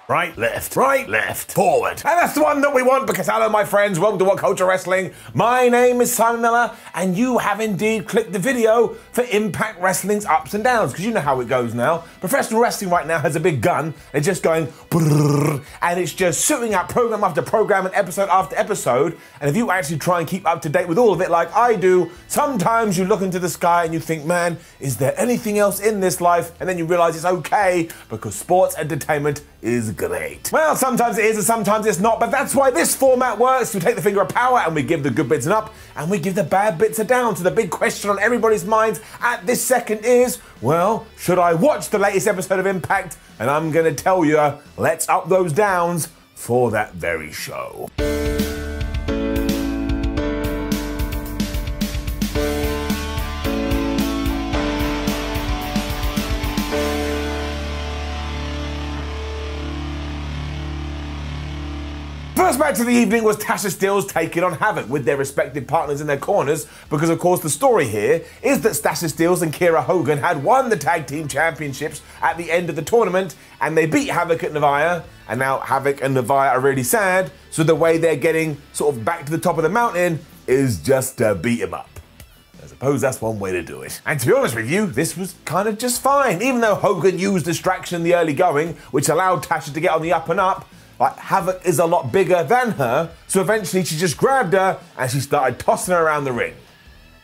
right, left, forward. And that's the one that we want because hello, my friends, welcome to WhatCulture Wrestling. My name is Simon Miller, and you have indeed clicked the video for Impact Wrestling's ups and downs, because you know how it goes now. Professional wrestling right now has a big gun, and it's just going brrr, and it's just shooting out program after program and episode after episode. And if you actually try and keep up to date with all of it like I do, sometimes you look into the sky and you think, man, is there anything else in this life? And then you realize it's okay because sports entertainment is great. Well, sometimes it is and sometimes it's not, but that's why this format works. We take the finger of power and we give the good bits an up and we give the bad bits a down. So the big question on everybody's minds at this second is, well, should I watch the latest episode of Impact? And I'm gonna tell you, let's up those downs for that very show. First match of the evening was Tasha Steelz taking on Havoc with their respective partners in their corners, because of course the story here is that Tasha Steelz and Kiera Hogan had won the tag team championships at the end of the tournament and they beat Havoc at Nevada, and now Havoc and Nevada are really sad, so the way they're getting sort of back to the top of the mountain is just to beat him up. I suppose that's one way to do it. And to be honest with you, this was kind of just fine, even though Hogan used distraction in the early going, which allowed Tasha to get on the up and up. Like, Havoc is a lot bigger than her, so eventually she just grabbed her and she started tossing her around the ring.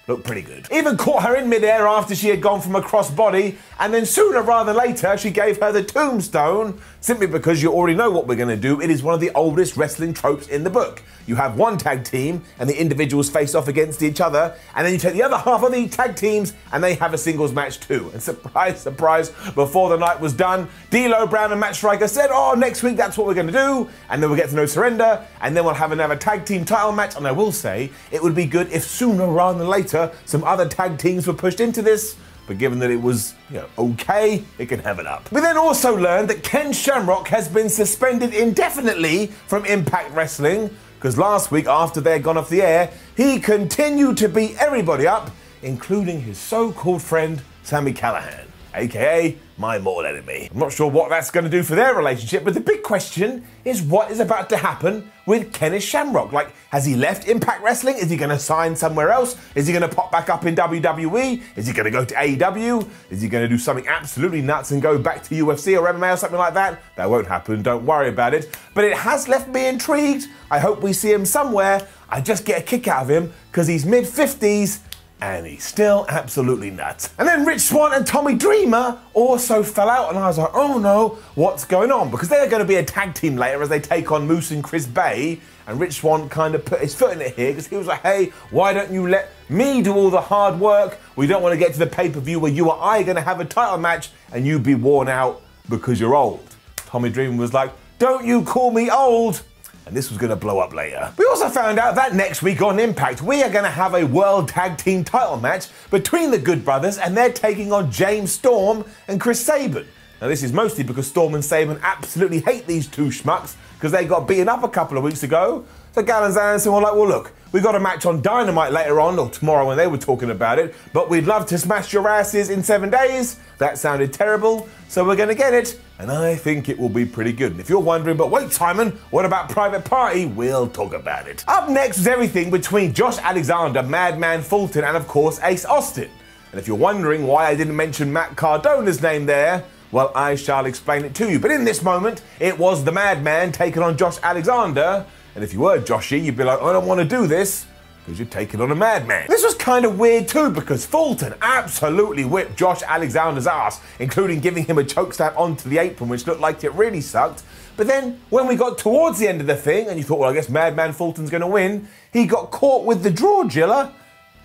Looked pretty good. Even caught her in midair after she had gone from a crossbody, and then sooner rather than later she gave her the tombstone, simply because you already know what we're going to do. It is one of the oldest wrestling tropes in the book. You have one tag team and the individuals face off against each other, and then you take the other half of the tag teams and they have a singles match too. And surprise, surprise, before the night was done, D'Lo Brown and Matt Striker said, oh, next week that's what we're going to do, and then we'll get to No Surrender, and then we'll have another tag team title match. And I will say, it would be good if sooner rather than later some other tag teams were pushed into this, but given that it was, okay, it can have it up. We then also learned that Ken Shamrock has been suspended indefinitely from Impact Wrestling, because last week, after they had gone off the air, he continued to beat everybody up, including his so-called friend, Sami Callihan, aka my mortal enemy. I'm not sure what that's going to do for their relationship, but the big question is what is about to happen with Kenneth Shamrock. Like, has he left Impact Wrestling? Is he going to sign somewhere else? Is he going to pop back up in WWE? Is he going to go to AEW? Is he going to do something absolutely nuts and go back to UFC or MMA or something like that? That won't happen, don't worry about it. But it has left me intrigued. I hope we see him somewhere. I just get a kick out of him because he's mid-50s and he's still absolutely nuts. And then Rich Swan and Tommy Dreamer also fell out, and I was like, oh no, what's going on? Because they're going to be a tag team later as they take on Moose and Chris Bey, and Rich Swan kind of put his foot in it here because he was like, hey, why don't you let me do all the hard work? We don't want to get to the pay-per-view where you or I are going to have a title match and you be worn out because you're old. Tommy Dreamer was like, don't you call me old. And this was going to blow up later. We also found out that next week on Impact, we are going to have a World Tag Team title match between the Good Brothers, and they're taking on James Storm and Chris Sabin. Now, this is mostly because Storm and Sabin absolutely hate these two schmucks because they got beaten up a couple of weeks ago. So Gal and Anderson were like, well, look, we got a match on Dynamite later on, or tomorrow when they were talking about it, but we'd love to smash your asses in 7 days. That sounded terrible, so we're going to get it, and I think it will be pretty good. And if you're wondering, but wait, Simon, what about Private Party? We'll talk about it. Up next is everything between Josh Alexander, Madman Fulton, and of course Ace Austin. And if you're wondering why I didn't mention Matt Cardona's name there, well, I shall explain it to you. But in this moment, it was the Madman taking on Josh Alexander. And if you were Joshy, you'd be like, I don't want to do this because you're taking on a madman. This was kind of weird too because Fulton absolutely whipped Josh Alexander's ass, including giving him a chokeslam onto the apron, which looked like it really sucked. But then when we got towards the end of the thing and you thought, well, I guess Madman Fulton's going to win, he got caught with the drawjiller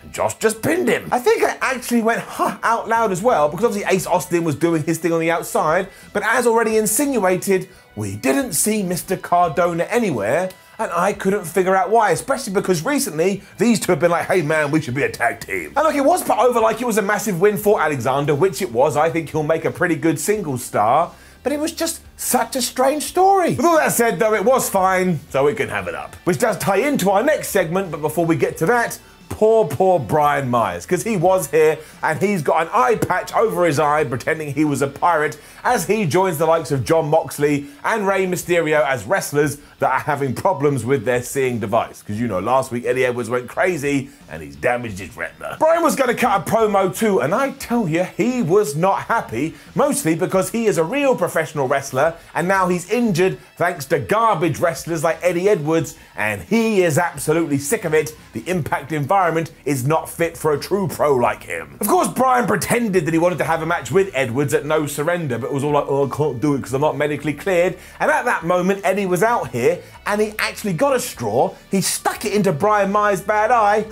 and Josh just pinned him. I think I actually went huh out loud as well because obviously Ace Austin was doing his thing on the outside, but as already insinuated, we didn't see Mr. Cardona anywhere. And I couldn't figure out why, especially because recently these two have been like, hey man, we should be a tag team. And look, it was put over like it was a massive win for Alexander, which it was. I think he'll make a pretty good singles star, but it was just such a strange story. With all that said though, it was fine, so we can have it up. Which does tie into our next segment, but before we get to that, poor Bryan Myers, because he was here and he's got an eye patch over his eye pretending he was a pirate as he joins the likes of Jon Moxley and Rey Mysterio as wrestlers that are having problems with their seeing device. Because you know, last week Eddie Edwards went crazy and he's damaged his retina. Bryan was going to cut a promo too, and I tell you, he was not happy, mostly because he is a real professional wrestler and now he's injured thanks to garbage wrestlers like Eddie Edwards, and he is absolutely sick of it. The Impact environment is not fit for a true pro like him. Of course, Bryan pretended that he wanted to have a match with Edwards at No Surrender, but it was all like, oh, I can't do it because I'm not medically cleared. And at that moment, Eddie was out here and he actually got a straw, he stuck it into Bryan Myers' bad eye,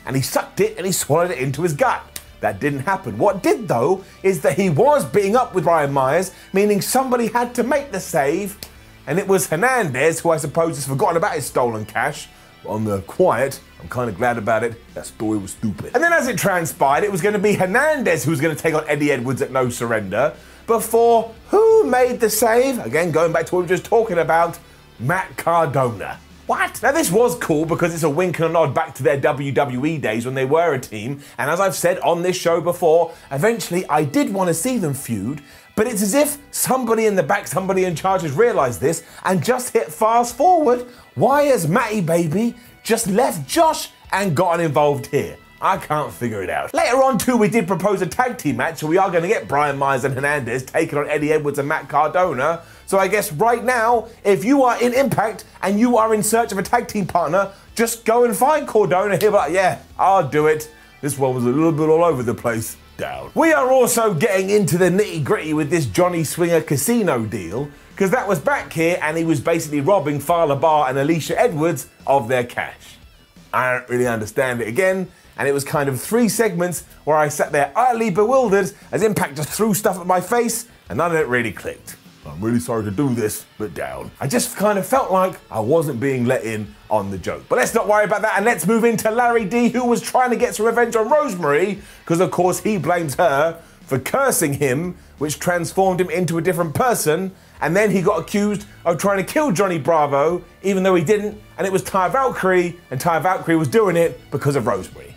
and he sucked it and he swallowed it into his gut. That didn't happen. What did, though, is that he was beating up with Bryan Myers, meaning somebody had to make the save, and it was Hernandez, who I suppose has forgotten about his stolen cash. But on the quiet, I'm kind of glad about it. That story was stupid. And then as it transpired, it was going to be Hernandez who was going to take on Eddie Edwards at No Surrender, before who made the save? Again, going back to what we were just talking about, Matt Cardona. What? Now this was cool because it's a wink and a nod back to their WWE days when they were a team, and as I've said on this show before, eventually I did want to see them feud, but it's as if somebody in the back, somebody in charge has realised this and just hit fast forward. Why has Matty Baby just left Josh and gotten involved here? I can't figure it out. Later on too, we did propose a tag team match, so we are going to get Bryan Myers and Hernandez taking on Eddie Edwards and Matt Cardona. So I guess right now, if you are in Impact and you are in search of a tag team partner, just go and find Cardona. He'll be like, yeah, I'll do it. This one was a little bit all over the place. Down. We are also getting into the nitty-gritty with this Johnny Swinger casino deal, because that was back here and he was basically robbing Fowler Bar and Alicia Edwards of their cash. I don't really understand it again, and it was kind of 3 segments where I sat there utterly bewildered as Impact just threw stuff at my face and none of it really clicked. I'm really sorry to do this, but down. I just kind of felt like I wasn't being let in on the joke. But let's not worry about that, and let's move into Larry D, who was trying to get some revenge on Rosemary, because of course he blames her for cursing him, which transformed him into a different person, and then he got accused of trying to kill Johnny Bravo, even though he didn't, and it was Ty Valkyrie, and Ty Valkyrie was doing it because of Rosemary.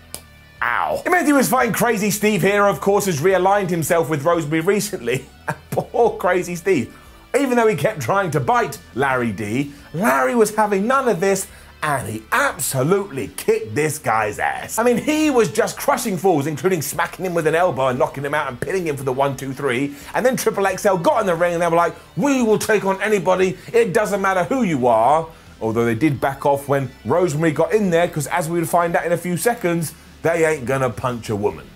Ow. It meant he was fighting Crazy Steve here, of course, has realigned himself with Rosemary recently. Poor Crazy Steve. Even though he kept trying to bite Larry D, Larry was having none of this, and he absolutely kicked this guy's ass. I mean, he was just crushing fools, including smacking him with an elbow and knocking him out and pinning him for the 1, 2, 3. And then Triple XL got in the ring and they were like, we will take on anybody, it doesn't matter who you are. Although they did back off when Rosemary got in there, because as we would find out in a few seconds, they ain't gonna punch a woman.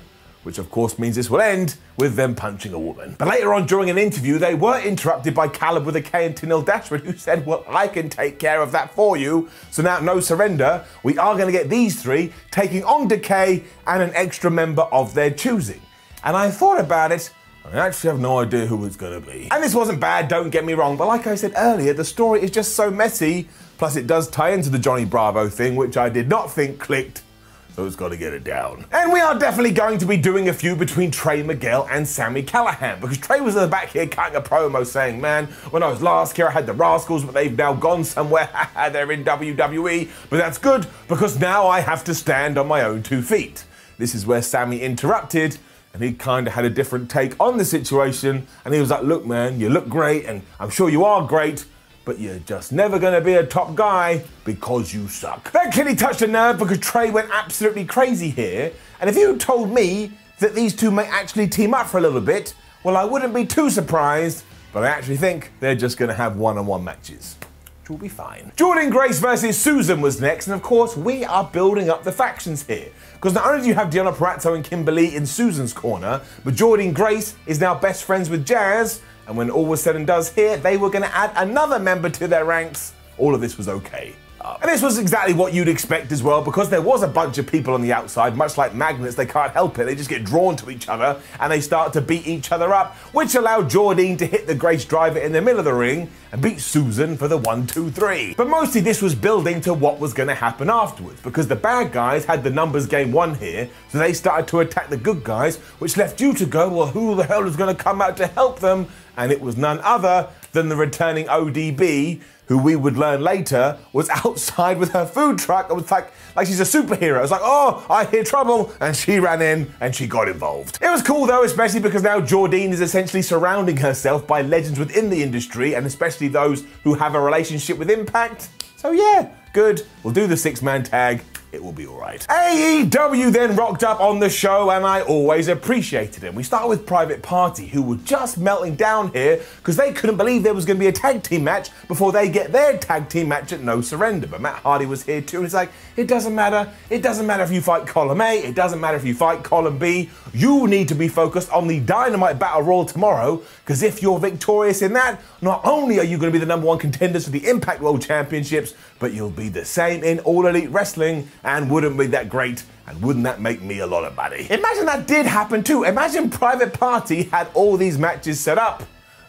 Which of course means this will end with them punching a woman. But later on during an interview, they were interrupted by Caleb with a K and Tenille Dashwood, who said, well, I can take care of that for you. So now, No Surrender, we are gonna get these 3 taking on Decay and an extra member of their choosing. And I thought about it, I actually have no idea who it's gonna be. And this wasn't bad, don't get me wrong, but like I said earlier, the story is just so messy, plus it does tie into the Johnny Bravo thing, which I did not think clicked. So it's got to get it down. And we are definitely going to be doing a feud between Trey Miguel and Sami Callihan, because Trey was in the back here cutting a promo saying, man, when I was last here I had the Rascals, but they've now gone somewhere. They're in WWE, but that's good because now I have to stand on my own 2 feet. This is where Sami interrupted, and he kind of had a different take on the situation, and he was like, look, man, you look great, and I'm sure you are great, but you're just never gonna be a top guy because you suck. That clearly touched a nerve because Trey went absolutely crazy here, and if you told me that these 2 may actually team up for a little bit, well, I wouldn't be too surprised, but I actually think they're just gonna have one-on-one matches, which will be fine. Jordynne Grace versus Susan was next, and of course, we are building up the factions here, because not only do you have Deonna Purrazzo and Kimberly in Susan's corner, but Jordynne Grace is now best friends with Jazz, and when all was said and done here, they were going to add another member to their ranks. All of this was okay. And this was exactly what you'd expect as well, because there was a bunch of people on the outside, much like magnets, they can't help it. They just get drawn to each other and they start to beat each other up, which allowed Jordynne to hit the Grace Driver in the middle of the ring and beat Susan for the 1, 2, 3. But mostly this was building to what was going to happen afterwards, because the bad guys had the numbers game 1 here, so they started to attack the good guys, which left you to go, well, who the hell is going to come out to help them? And it was none other than the returning ODB, who we would learn later was outside with her food truck and was like she's a superhero. It was like, oh, I hear trouble, and she ran in and she got involved. It was cool though, especially because now Jordine is essentially surrounding herself by legends within the industry, and especially those who have a relationship with Impact. So yeah, good. We'll do the 6-man tag. It will be all right. AEW then rocked up on the show, and I always appreciated it. We start with Private Party, who were just melting down here because they couldn't believe there was going to be a tag team match before they get their tag team match at No Surrender. But Matt Hardy was here too, and he's like, it doesn't matter. It doesn't matter if you fight column A. It doesn't matter if you fight column B. You need to be focused on the Dynamite Battle Royal tomorrow, because if you're victorious in that, not only are you going to be the #1 contenders for the Impact World Championships, but you'll be the same in All Elite Wrestling. And wouldn't be that great, and wouldn't that make me a lot of money? Imagine that did happen too. Imagine Private Party had all these matches set up.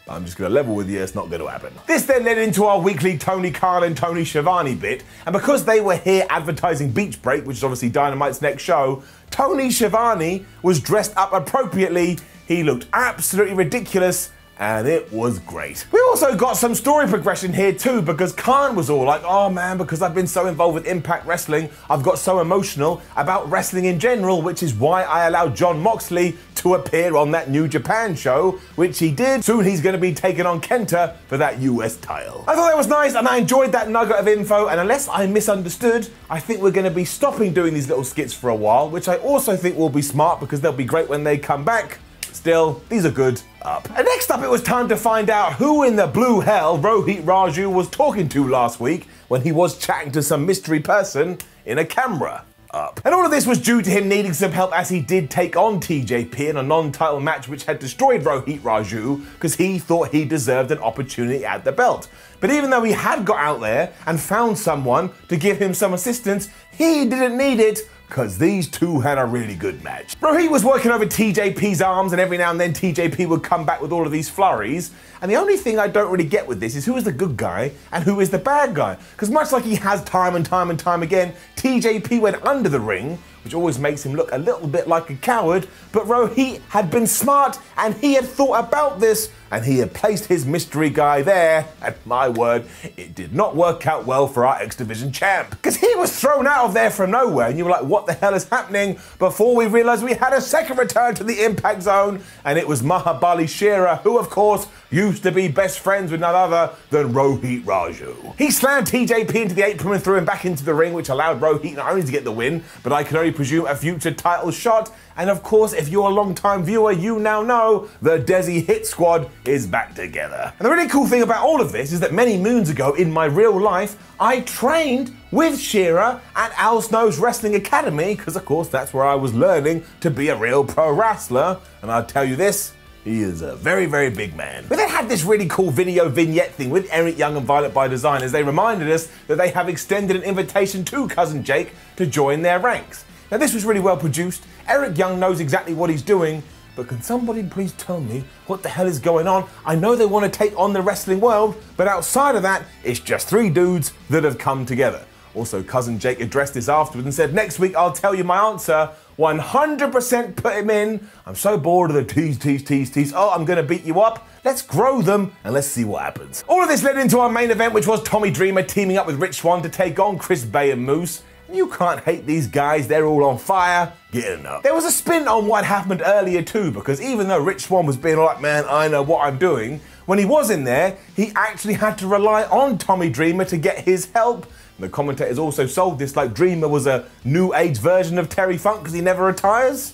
I'm just going to level with you, it's not going to happen. This then led into our weekly Tony Khan and Tony Schiavone bit, and because they were here advertising Beach Break, which is obviously Dynamite's next show, Tony Schiavone was dressed up appropriately. He looked absolutely ridiculous, and it was great. We also got some story progression here too, because Khan was all like, oh man, because I've been so involved with Impact Wrestling, I've got so emotional about wrestling in general, which is why I allowed Jon Moxley to appear on that New Japan show, which he did. Soon he's going to be taking on Kenta for that US title. I thought that was nice, and I enjoyed that nugget of info, and unless I misunderstood, I think we're going to be stopping doing these little skits for a while, which I also think will be smart because they'll be great when they come back. Still, these are good. Up. And next up, it was time to find out who in the blue hell Rohit Raju was talking to last week when he was chatting to some mystery person in a camera. Up. And all of this was due to him needing some help, as he did take on TJP in a non-title match which had destroyed Rohit Raju because he thought he deserved an opportunity at the belt. But even though he had got out there and found someone to give him some assistance, he didn't need it, because these two had a really good match. Rohit was working over TJP's arms, and every now and then TJP would come back with all of these flurries. And the only thing I don't really get with this is who is the good guy and who is the bad guy. Because much like he has time and time and time again, TJP went under the ring, which always makes him look a little bit like a coward, but Rohit had been smart and he had thought about this, and he had placed his mystery guy there, and my word, it did not work out well for our X Division champ. Because he was thrown out of there from nowhere, and you were like, what the hell is happening? Before we realized we had a second return to the Impact Zone, and it was Mahabali Shera, who of course used to be best friends with none other than Rohit Raju. He slammed TJP into the apron and threw him back into the ring, which allowed Rohit not only to get the win, but I can only presume a future title shot. And of course, if you're a long-time viewer, you now know the Desi Hit Squad is back together. And the really cool thing about all of this is that many moons ago in my real life, I trained with Shera at Al Snow's Wrestling Academy, because of course that's where I was learning to be a real pro wrestler. And I'll tell you this, he is a very, very big man. But they had this really cool video vignette thing with Eric Young and Violet by Design, as they reminded us that they have extended an invitation to Cousin Jake to join their ranks. Now this was really well produced. Eric Young knows exactly what he's doing, but can somebody please tell me what the hell is going on? I know they want to take on the wrestling world, but outside of that, it's just three dudes that have come together. Also, Cousin Jake addressed this afterwards and said, next week I'll tell you my answer. 100% put him in. I'm so bored of the tease. Oh, I'm going to beat you up. Let's grow them and let's see what happens. All of this led into our main event, which was Tommy Dreamer teaming up with Rich Swan to take on Chris Bey and Moose. You can't hate these guys, they're all on fire. Get enough. There was a spin on what happened earlier too, because even though Rich Swan was being like, man, I know what I'm doing, when he was in there, he actually had to rely on Tommy Dreamer to get his help. And the commentators also sold this like Dreamer was a new age version of Terry Funk because he never retires.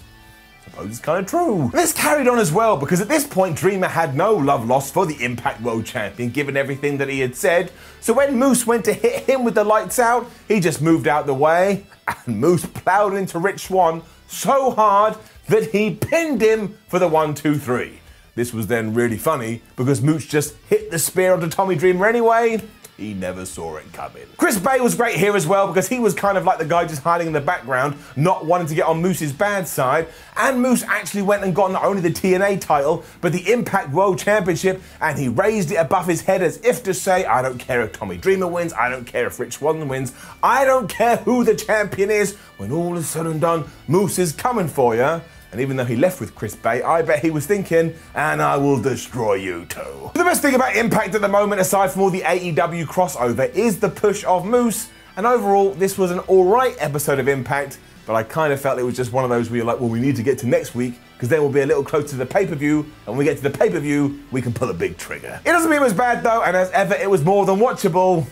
I suppose it's kind of true. This carried on as well, because at this point Dreamer had no love lost for the Impact World Champion, given everything that he had said. So when Moose went to hit him with the lights out, he just moved out the way, and Moose plowed into Rich Swan so hard that he pinned him for the 1, 2, 3. This was then really funny because Moose just hit the spear onto Tommy Dreamer anyway. He never saw it coming. Chris Bey was great here as well, because he was kind of like the guy just hiding in the background, not wanting to get on Moose's bad side. And Moose actually went and got not only the TNA title, but the Impact World Championship, and he raised it above his head as if to say, I don't care if Tommy Dreamer wins, I don't care if Rich Swan wins, I don't care who the champion is. When all is said and done, Moose is coming for you. And even though he left with Chris Bey, I bet he was thinking, and I will destroy you too. The best thing about Impact at the moment, aside from all the AEW crossover, is the push of Moose. And overall, this was an alright episode of Impact, but I kind of felt it was just one of those where you're like, well, we need to get to next week, because then we'll be a little closer to the pay-per-view, and when we get to the pay-per-view, we can pull a big trigger. It doesn't mean it was bad though, and as ever, it was more than watchable.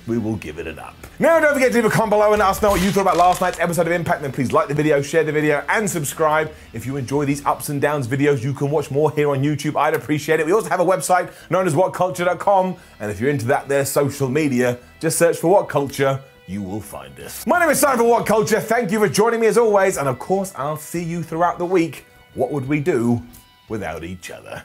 We will give it an up. Now, don't forget to leave a comment below and let us know what you thought about last night's episode of Impact. Then please like the video, share the video, and subscribe. If you enjoy these ups and downs videos, you can watch more here on YouTube. I'd appreciate it. We also have a website known as WhatCulture.com. And if you're into that there social media, just search for WhatCulture. You will find us. My name is Simon for WhatCulture. Thank you for joining me as always. And of course, I'll see you throughout the week. What would we do without each other?